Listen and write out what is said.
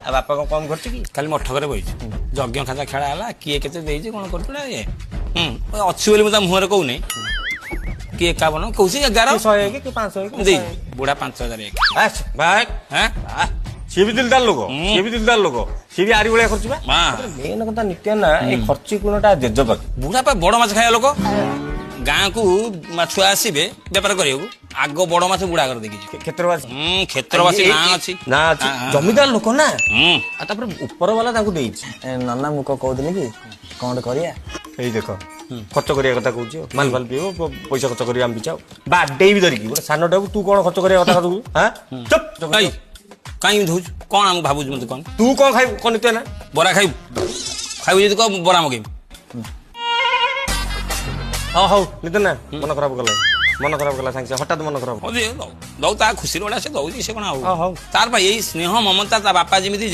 ଆଉ ବାପା କଣ କମ କରୁଛି କି? ଖାଲି ମଠ ଘରେ ବଇଛୁ ଯଜ୍ଞ ଖାତା ଖେଳା ହେଲା କିଏ କେତେ ଦେଇଛି କଣ କରୁଛୁ ନା ଇଏ ଅଛି ବୋଲି ମୁଁ ତା ମୁହଁରେ କହୁନି କିଏ 51 କହୁଛି 11 100 କି 500 କି ଦେଇ ବୁଢା 5000 ଆଚ୍ଛା ଭାଇ ହଁ ସିଏ ବି ଦିଲଦାର ଲୋକ ସିଏ ବି ଦିଲଦାର ଲୋକ ସିଏ ବି ଆରି ଭଳିଆ ଖର୍ଚ୍ଚ ବା ମା ମେନ କଥା ନିତ୍ୟ ନା ଏଇ ଖର୍ଚ୍ଚି ଗୁଣଟା ଜେଜ ପାଖେ ବୁଢା ପା ବଡ ମାଛ ଖାଇବା ଲୋକ ଗାଁକୁ ଛୁଆ ଆସିବେ ବେପାର କରିବାକୁ ଆଗ ବଡ ମାଛ ବୁଢା ଘର ଦେଖିଛୁ କ୍ଷେତ୍ରବାସୀ କ୍ଷେତ୍ରବାସୀ ନାଁ ଅଛି ନା ଅଛି ଜମିଦାର ଲୋକ ନା ହୁଁ ଆଉ ତାପରେ ଉପର ବାଲା ତାଙ୍କୁ ଦେଇଛି ନନା ମୁଁ କଣ କହୁଥିଲି କି କଣ ଗୋଟେ କରିବା ଏଇ ଦେଖ ଖର୍ଚ୍ଚ କରିବା କଥା କହୁଛି ମାଲ ଫାଲ ପିଇବ ପଇସା ଖର୍ଚ୍ଚ କରିବା ଆମେ ବିଚାଉ ବାଡେଇ ବି ଧରିକି ଗୋଟେ ସାନଟାକୁ ତୁ କଣ ଖର୍ଚ୍ଚ କରିବା କଥା କହୁଛୁ ଚୁପ୍ କାଇଁ କାଇଁ ଧଉଛୁ କଣ ଆମକୁ ଭାବୁଛୁ ମତେ କଣ ତୁ କଣ ଖାଇବୁ କଣ ନିତ୍ୟ ନା ବରା ଖାଇବୁ ଖାଇବୁ ଯଦି କହ ବରା ମଗେଇବୁ ହଁ ହଉ ନିତ୍ୟ ନା ମନ ଖରାପ କଲା ସାଙ୍ଗେ ସାଙ୍ଗେ ହଠାତ୍ ମନ ଖରାପ ଦଉ ତା ଖୁସିରେ ଗୋଟେ ସେ ଦଉଛି ସେ କଣ ଆଉ ହଉ ତାର ପାଇଁ ଏଇ ସ୍ନେହ ମମତା ତା ବାପା ଯେମିତି